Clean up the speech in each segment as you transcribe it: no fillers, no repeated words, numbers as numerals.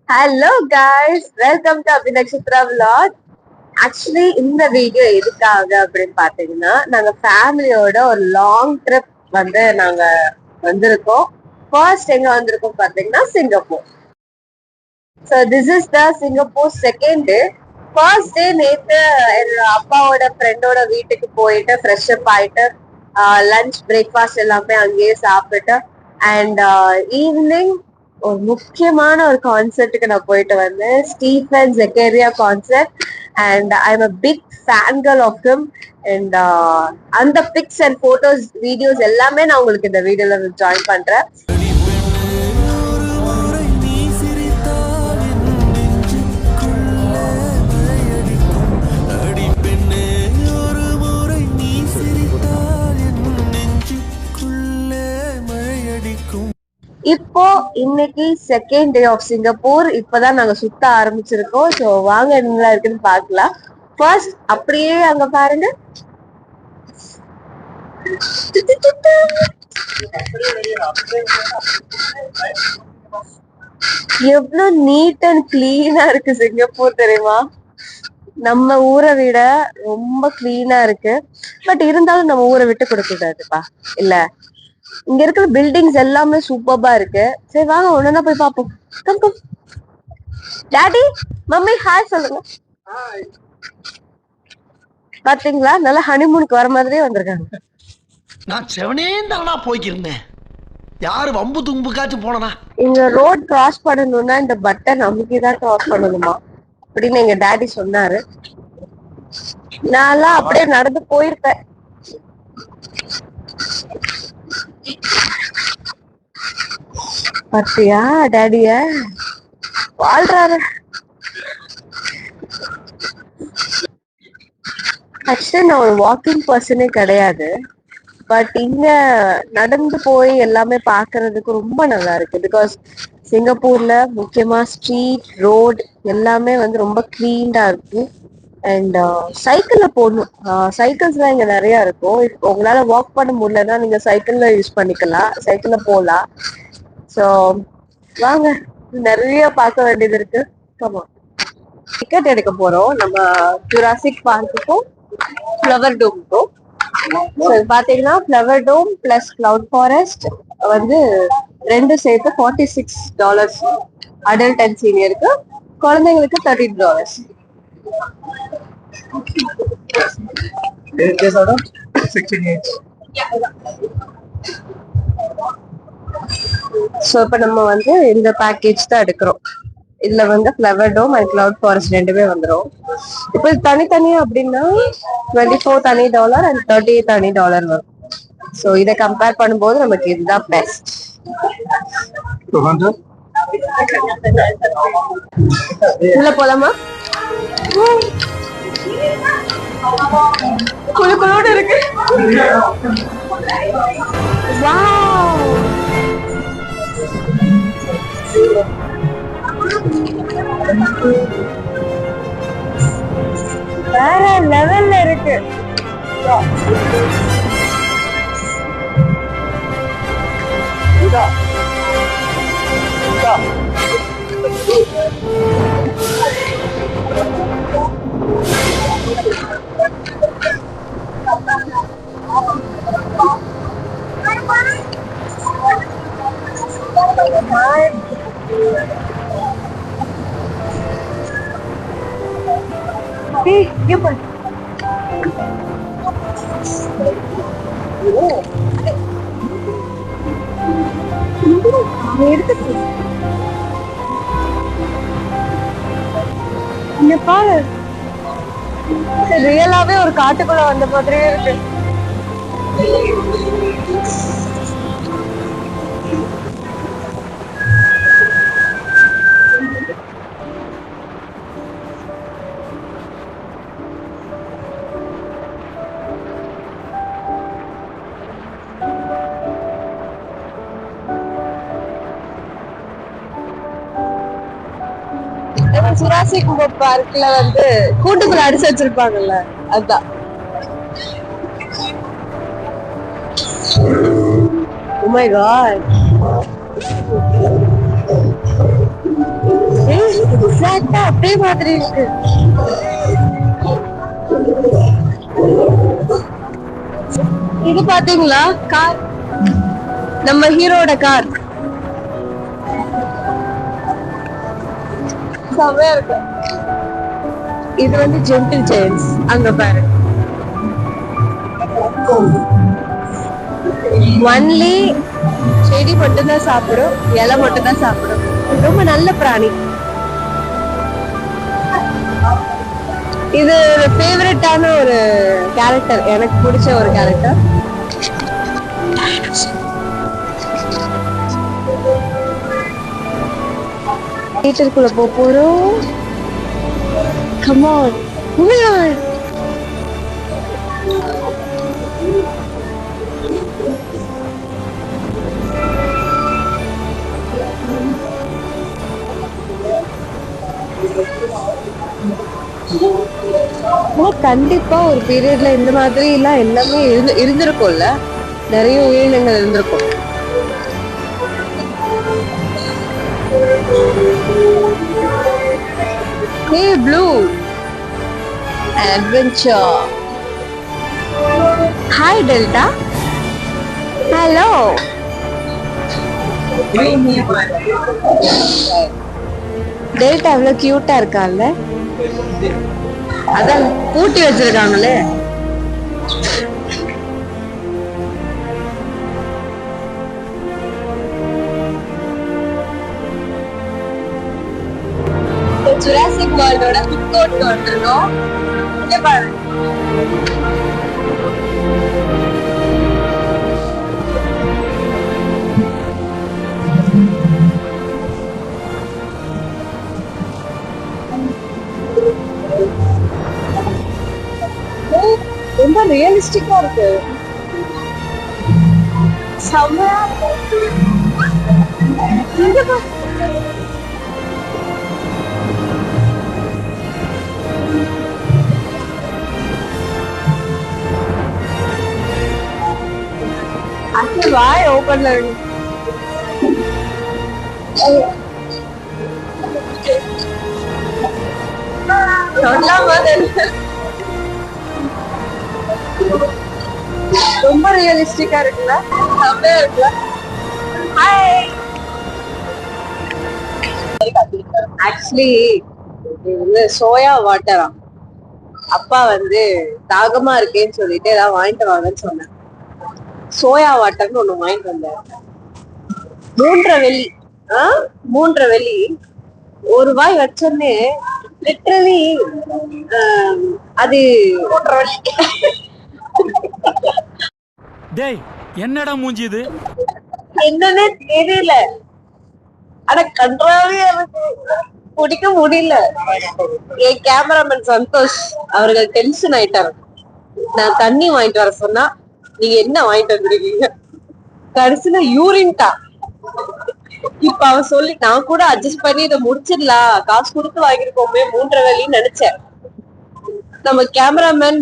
Hello guys, welcome to Abinakshatra vlog. Actually இந்த video எதுக்காக அப்படின்னு பாத்தீங்கன்னா, நாங்க ஃபேமிலியோட ஒரு லாங் ட்ரிப் நாங்க வந்திருக்கோம். ஃபர்ஸ்ட் எங்க வந்திருக்கோம் பாத்தீங்கன்னா Singapore. So this is the Singapore second day. First day நேத்து என்னோட அப்பாவோட ஃப்ரெண்டோட வீட்டுக்கு போயிட்டு ஃப்ரெஷ் அப் ஆயிட்டு லஞ்ச் பிரேக்ஃபாஸ்ட் எல்லாமே அங்கேயே சாப்பிட்டு அண்ட் ஈவினிங் ஒரு முக்கியமான ஒரு கான்சர்ட்டுக்கு நான் போயிட்டு வந்தேன். Stephen Zechariah concert and I am a big fan girl of him. And அந்த பிக்ஸ் அண்ட் போட்டோஸ் வீடியோஸ் எல்லாமே நான் உங்களுக்கு இந்த வீடியோல ஜாயின் பண்றேன். இப்போ இன்னைக்கு செகண்ட் டே ஆஃப் சிங்கப்பூர். இப்பதான் நாங்க சுத்த ஆரம்பிச்சிருக்கோம். ஸோ வாங்க என்ன இருக்குன்னு பாக்கலாம். ஃபர்ஸ்ட் அப்படியே அங்க பாருங்க, எவ்வளவு நீட் அண்ட் கிளீனா இருக்கு சிங்கப்பூர் தெரியுமா? நம்ம ஊரை விட ரொம்ப கிளீனா இருக்கு. பட் இருந்தாலும் நம்ம ஊரை விட்டு கொடுக்க கூடாதுப்பா. இல்ல, இங்க இருக்கிற பில்டிங்ஸ் எல்லாமே சூப்பர்பா இருக்கு. சரி வாங்க ஒன்னா போய் பாப்போம். Come come. Daddy mummy hi சொல்லுங்க. பாத்தீங்களா, நல்லா ஹனிமூனுக்கு வர மாதிரியே வந்திருக்காங்க. நான் செவனேந்தானா போய்க்கிருந்தேன். யாரு வம்பு தும்புக்காச்சும் போனா இங்க ரோட் கிராஸ் பண்ணணும்னா இந்த பட்டன் நமக்குதான் கிராஸ் பண்ணணுமா அப்படின்னு எங்க டாடி சொன்னாரு. நான் அப்படியே நடந்து போயிருப்பேன். பாத்தியா டாடிய வாழ்றாரு. ஆக்சுவலி நான் ஒரு வாக்கிங் பர்சனே கிடையாது. பட் இங்க நடந்து போய் எல்லாமே பாக்குறதுக்கு ரொம்ப நல்லா இருக்கு. பிகாஸ் சிங்கப்பூர்ல முக்கியமா ஸ்ட்ரீட் ரோட் எல்லாமே ரொம்ப கிளீன்டா இருக்கு. அண்ட் சைக்கிள்ல போடணும். சைக்கிள்ஸ் எல்லாம் இங்க நிறைய இருக்கும். உங்களால வாக் பண்ண முடியலன்னா நீங்க சைக்கிள்ல யூஸ் பண்ணிக்கலாம், சைக்கிள்ல போகலாம். ஸோ வாங்க, நிறைய பார்க்க வேண்டியது இருக்கு. ஆமா, டிக்கெட் எடுக்க போறோம் நம்ம ஜுராசிக் பார்க்குக்கும் ஃப்ளவர் டோமுக்கும். பாத்தீங்கன்னா ஃப்ளவர் டோம் பிளஸ் கிளவுட் ஃபாரஸ்ட் ரெண்டு சேர்த்து $46 அடல்ட் அண்ட் சீனியருக்கு. குழந்தைங்களுக்கு $13. ஸோ இப்ப நம்ம இந்த பேக்கேஜ் தான் எடுக்கிறோம். இதுல flower dome and cloud forest ரெண்டுமே வந்துடும். இப்போ தனித்தனியா அப்படின்னா 24 தனி டாலர் அண்ட் 30 தனி டாலர் வரும். ஸோ இதை கம்பேர் பண்ணும்போது நமக்கு இதுதான் பெஸ்ட். உள்ள போலாமா? குழு குழுன்னு இருக்கு. வேற லெவல்ல இருக்கு. ரியலாவே ஒரு காட்டுக்குள்ள வந்த மாதிரியே இருக்கு. ஜுராசிக் பார்க்ல கூட்டுக்குள்ள அடிச்சு வச்சிருப்பாங்கல்ல, அதுதான். Oh my god. Hey. எக்ஸாக்ட்டா அப்படியே மாதிரி இருக்கு. இது பாத்தீங்களா கார், நம்ம ஹீரோட கார் செமையா இருக்கு. இது வந்து ஜென்டில் ஜெயின்ஸ், அங்க பாரு. ஒன்லி செடி மட்டும்தான் சாப்பிடும், இலை மட்டும்தான் சாப்பிடும். ரொம்ப நல்ல பிராணி. இது ஃபேவரட்டான ஒரு கேரக்டர், எனக்கு பிடிச்ச ஒரு கேரக்டர். தியேட்டருக்குள்ள போறோம். Come on. Oh my God. கண்டிப்பா ஒரு பீரியட்ல இந்த மாதிரி எல்லாம் எல்லாமே இருந்திருக்கும்ல, நிறைய உயிரினங்கள் இருந்திருக்கும். Hey Blue, adventure. Hi Delta. Hello. Delta எவ்வளவு கியூட்டா இருக்காங்க. அதான் பூட்டி வச்சிருக்காங்களே. ஜுராசிக் வேர்ல்டோட ஃபுட் கோர்ட் வந்திருக்கோம். இங்க பாருங்க. ரொம்ப ரியலிஸ்டிக்கா இருக்கு. செம்மையா இருக்கு. வாய் ஓபன்ல இருக்கு. ரொம்ப ரியலிஸ்டிக்கா இருக்குல்ல, செம்மையா இருக்குல்ல. ஆக்சுவலி இது வந்து சோயா வாட்டரா. அப்பா வந்து தாகமா இருக்கேன்னு சொல்லிட்டு ஏதாவது வாங்கிட்டு வாங்கன்னு சொன்னேன். சோயா வாட்டர்னு ஒண்ணு வாங்கிட்டு வந்தேன். 3.5 வெள்ளி. 3.5 வெள்ளி. ஒரு வாய் வச்சோன்னே லிட்டரலி அது 3.5 வெள்ளி. டேய் என்னடா மூஞ்சி இது? என்னன்னே தெரியல. ஆனா கன்றாவே எனக்கு பிடிக்க முடியல. என் கேமராமேன் சந்தோஷ் அவர்கள் டென்ஷன் ஆயிட்டாரு. நான் தண்ணி வாங்கிட்டு வர சொன்னா நீங்க என்ன வாங்கிட்டு வந்திருக்கீங்க? கடைசியில யூரின்டா. இப்ப அவன் சொல்லி நான் கூட அட்ஜஸ்ட் பண்ணி இதை முடிச்சிடலாம், காசு கொடுத்து வாங்கிருக்கோமே 3.5 வெள்ளின்னு நினைச்சேன். நம்ம கேமராமேன்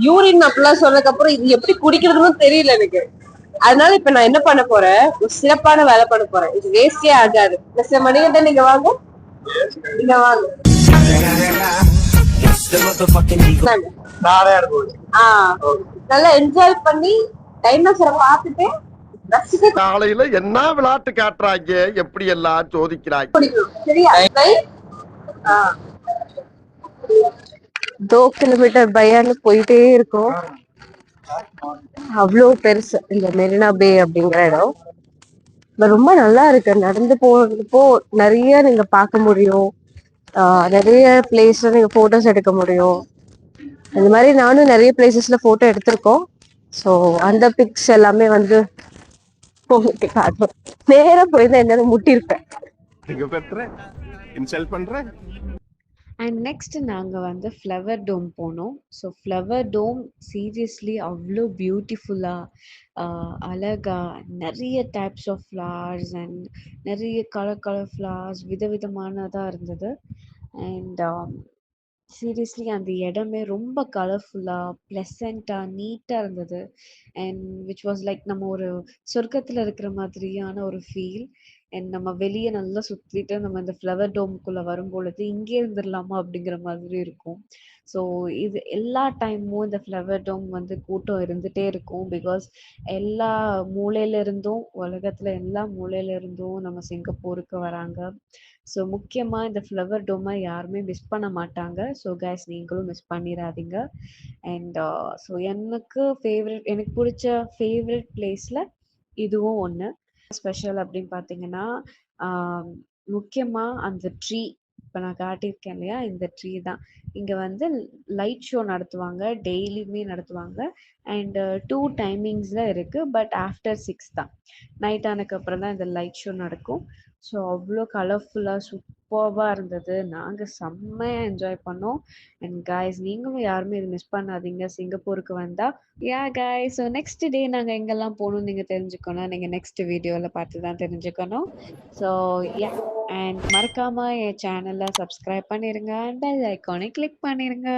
யூரின் அப்படிலாம் சொன்னதுக்கு அப்புறம் இது எப்படி குடிக்கிறதுன்னு தெரியல எனக்கு. அதனால இப்ப நான் என்ன பண்ண போறேன், ஒரு சிறப்பான வேலை பண்ண போறேன். இது வேஸ்டே ஆகாது. மணிகண்டன் நீங்க வாங்க, நீங்க வாங்க. நல்லா என்ஜாய் பண்ணி டைனோசரை பார்த்துட்டு காலையில என்ன விளையாட்டு காட்டுறாங்க, எப்படி எல்லாம் சோதிக்கிறாங்க. சரியா? 2 கிலோமீட்டர் பையான்னு போயிட்டே இருக்கும். அவ்வளோ பெருசு இந்த மெரினா பே அப்படிங்கிற இடம். ரொம்ப நல்லா இருக்கு. நடந்து போறப்போ நிறைய நீங்க பார்க்க முடியும். நிறைய பிளேஸ்ல நீங்க போட்டோஸ் எடுக்க முடியும். அந்த மாதிரி நானும் நிறைய பிளேசஸ்ல போட்டோ எடுத்திருக்கோம். ஸோ அந்த பிக்ஸ் எல்லாமே வந்து உங்களுக்கு காட்டுறோம். நேரா போயிருந்தா என்ன முட்டிருப்பேன். அண்ட் நெக்ஸ்ட் நாங்கள் வந்து ஃப்ளவர் டோம் போனோம். ஸோ ஃப்ளவர் டோம் சீரியஸ்லி அவ்வளோ பியூட்டிஃபுல்லாக அழகாக நிறைய டைப்ஸ் ஆஃப் ஃப்ளவர்ஸ் அண்ட் நிறைய கலர் ஃப்ளவர்ஸ் விதவிதமானதாக இருந்தது. அண்ட் சீரியஸ்லி அந்த இடமே ரொம்ப கலர்ஃபுல்லாக ப்ளசண்ட்டாக நீட்டாக இருந்தது. அண்ட் விச் வாஸ் லைக் நம்ம ஒரு சொர்க்கத்தில் இருக்கிற மாதிரியான ஒரு ஃபீல். அண்ட் நம்ம வெளியே நல்லா சுத்திட்டு நம்ம இந்த ஃப்ளவர் டோம்குள்ள வரும்பொழுது இங்கே இருந்துடலாமா அப்படிங்கிற மாதிரி இருக்கும். ஸோ இது எல்லா டைமும் இந்த ஃப்ளவர் டோம் வந்து கூட்டம் இருந்துட்டே இருக்கும். பிகாஸ் எல்லா மூலையில இருந்தும், உலகத்துல எல்லா மூலையில இருந்தும் நம்ம சிங்கப்பூருக்கு வராங்க. ஸோ முக்கியமா இந்த ஃப்ளவர் டோமை யாருமே மிஸ் பண்ண மாட்டாங்க. ஸோ கைஸ், நீங்களும் மிஸ் பண்ணிடாதீங்க. அண்ட் ஸோ எனக்கு பிடிச்ச ஃபேவரட் பிளேஸ்ல இதுவும் ஒன்று. ஸ்பெஷல் அப்படின்னு பார்த்தீங்கன்னா, ஆம், முக்கியமா அந்த ட்ரீ, இப்போ நான் காட்டியிருக்கேன் இல்லையா, இந்த ட்ரீ தான். இங்கே வந்து லைட் ஷோ நடத்துவாங்க, டெய்லியுமே நடத்துவாங்க. அண்ட் 2 டைமிங்ஸில் இருக்குது. பட் ஆஃப்டர் 6 தான், நைட் ஆனதுக்கு அப்புறம் தான் இந்த லைட் ஷோ நடக்கும். ஸோ அவ்வளோ கலர்ஃபுல்லாக சூப்பர்பாக இருந்தது. நாங்கள் செம்மையாக என்ஜாய் பண்ணோம். அண்ட் காய்ஸ், நீங்களும் யாருமே இது மிஸ் பண்ணாதீங்க சிங்கப்பூருக்கு வந்தால். யா காய்ஸ், ஸோ நெக்ஸ்ட் டே நாங்கள் எங்கெல்லாம் போகணும்னு நீங்கள் தெரிஞ்சுக்கணும், நீங்கள் நெக்ஸ்ட் வீடியோவில் பார்த்து தான் தெரிஞ்சுக்கணும். ஸோ யா, அண்ட் மறக்காமல் என் சேனலை சப்ஸ்கிரைப் பண்ணிடுங்க, அண்ட் பெல் ஐக்கானை கிளிக் பண்ணிடுங்க.